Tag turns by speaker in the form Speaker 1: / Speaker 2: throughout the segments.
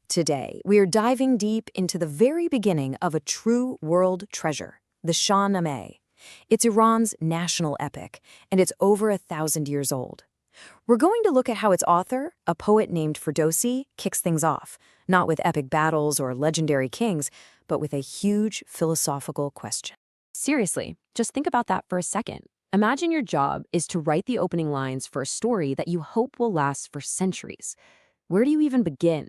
Speaker 1: Today, we are diving deep into the very beginning of a true world treasure, the Shahnameh. It's Iran's national epic, and it's over 1,000 years old. We're going to look at how its author, a poet named Ferdowsi, kicks things off, not with epic battles or legendary kings, but with a huge philosophical question.
Speaker 2: Seriously, just think about that for a second. Imagine your job is to write the opening lines for a story that you hope will last for centuries. Where do you even begin?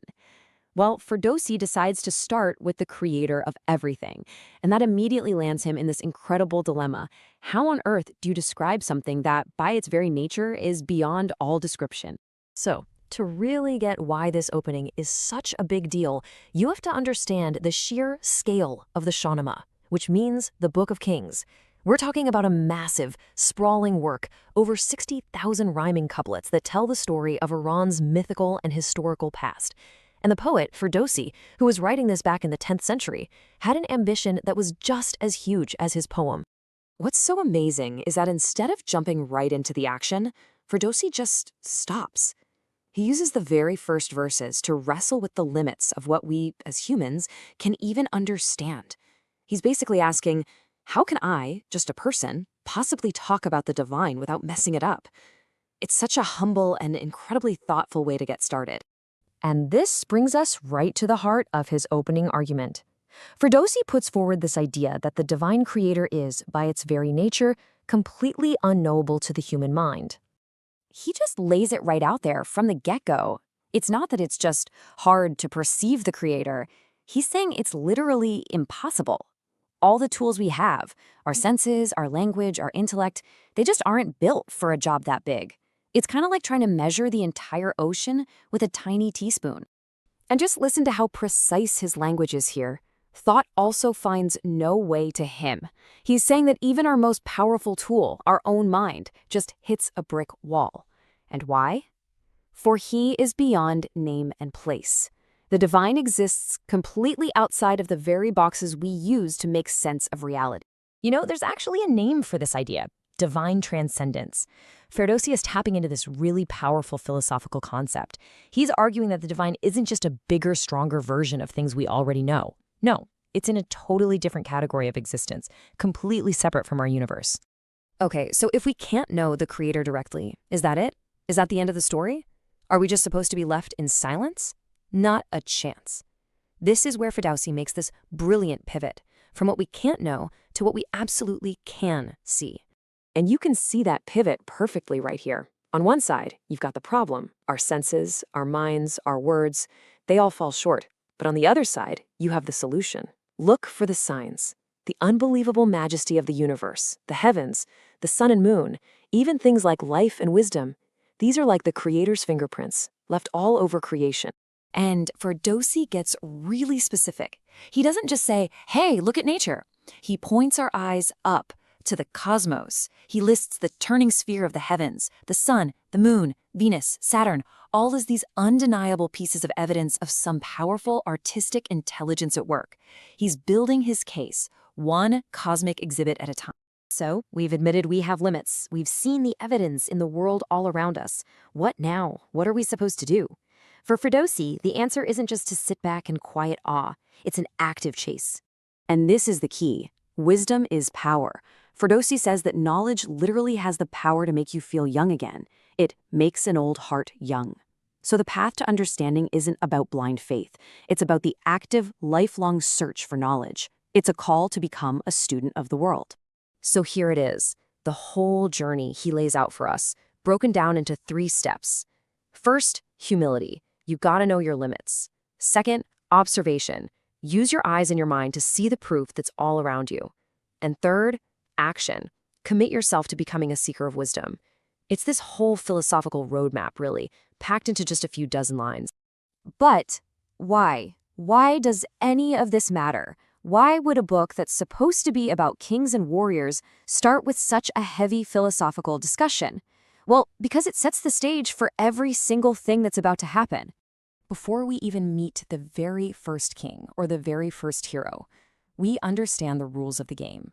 Speaker 2: Well, Ferdowsi decides to start with the creator of everything, and that immediately lands him in this incredible dilemma. How on earth do you describe something that, by its very nature, is beyond all description?
Speaker 3: So, to really get why this opening is such a big deal, you have to understand the sheer scale of the Shahnameh, which means the Book of Kings. We're talking about a massive, sprawling work, over 60,000 rhyming couplets that tell the story of Iran's mythical and historical past. And the poet, Ferdowsi, who was writing this back in the 10th century, had an ambition that was just as huge as his poem.
Speaker 1: What's so amazing is that instead of jumping right into the action, Ferdowsi just stops. He uses the very first verses to wrestle with the limits of what we, as humans, can even understand. He's basically asking, how can I, just a person, possibly talk about the divine without messing it up? It's such a humble and incredibly thoughtful way to get started.
Speaker 3: And this brings us right to the heart of his opening argument. Ferdowsi puts forward this idea that the divine creator is, by its very nature, completely unknowable to the human mind.
Speaker 2: He just lays it right out there from the get-go. It's not that it's just hard to perceive the creator. He's saying it's literally impossible. All the tools we have, our senses, our language, our intellect, they just aren't built for a job that big. It's kind of like trying to measure the entire ocean with a tiny teaspoon. And just listen to how precise his language is here. Thought also finds no way to him. He's saying that even our most powerful tool, our own mind, just hits a brick wall. And why? For he is beyond name and place. The divine exists completely outside of the very boxes we use to make sense of reality.
Speaker 3: You know, there's actually a name for this idea: divine transcendence. Ferdowsi is tapping into this really powerful philosophical concept. He's arguing that the divine isn't just a bigger, stronger version of things we already know. No, it's in a totally different category of existence, completely separate from our universe.
Speaker 1: Okay, so if we can't know the creator directly, is that it? Is that the end of the story? Are we just supposed to be left in silence? Not a chance. This is where Ferdowsi makes this brilliant pivot from what we can't know to what we absolutely can see. And you can see that pivot perfectly right here. On one side, you've got the problem. Our senses, our minds, our words, they all fall short. But on the other side, you have the solution. Look for the signs. The unbelievable majesty of the universe, the heavens, the sun and moon, even things like life and wisdom. These are like the creator's fingerprints, left all over creation. And Ferdowsi gets really specific. He doesn't just say, hey, look at nature. He points our eyes up to the cosmos. He lists the turning sphere of the heavens, the sun, the moon, Venus, Saturn, all as these undeniable pieces of evidence of some powerful artistic intelligence at work. He's building his case, one cosmic exhibit at a time. So, we've admitted we have limits. We've seen the evidence in the world all around us. What now? What are we supposed to do? For Ferdowsi, the answer isn't just to sit back in quiet awe. It's an active chase. And this is the key. Wisdom is power. Ferdowsi says that knowledge literally has the power to make you feel young again. It makes an old heart young. So the path to understanding isn't about blind faith. It's about the active, lifelong search for knowledge. It's a call to become a student of the world. So here it is, the whole journey he lays out for us, broken down into 3 steps. First, humility. You gotta know your limits. Second, observation. Use your eyes and your mind to see the proof that's all around you. And third, action. Commit yourself to becoming a seeker of wisdom. It's this whole philosophical roadmap, really, packed into just a few dozen lines. But why? Why does any of this matter? Why would a book that's supposed to be about kings and warriors start with such a heavy philosophical discussion? Well, because it sets the stage for every single thing that's about to happen. Before we even meet the very first king or the very first hero, we understand the rules of the game.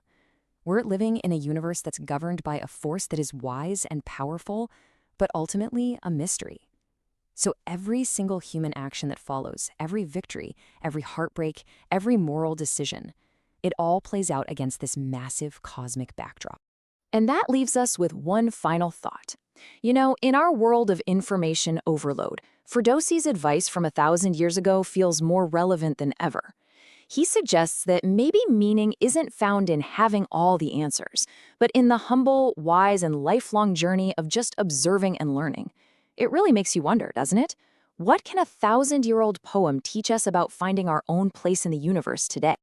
Speaker 1: We're living in a universe that's governed by a force that is wise and powerful, but ultimately a mystery. So every single human action that follows, every victory, every heartbreak, every moral decision, it all plays out against this massive cosmic backdrop.
Speaker 2: And that leaves us with one final thought. You know, in our world of information overload, Ferdowsi's advice from 1,000 years ago feels more relevant than ever. He suggests that maybe meaning isn't found in having all the answers, but in the humble, wise, and lifelong journey of just observing and learning. It really makes you wonder, doesn't it? What can a 1,000-year-old poem teach us about finding our own place in the universe today?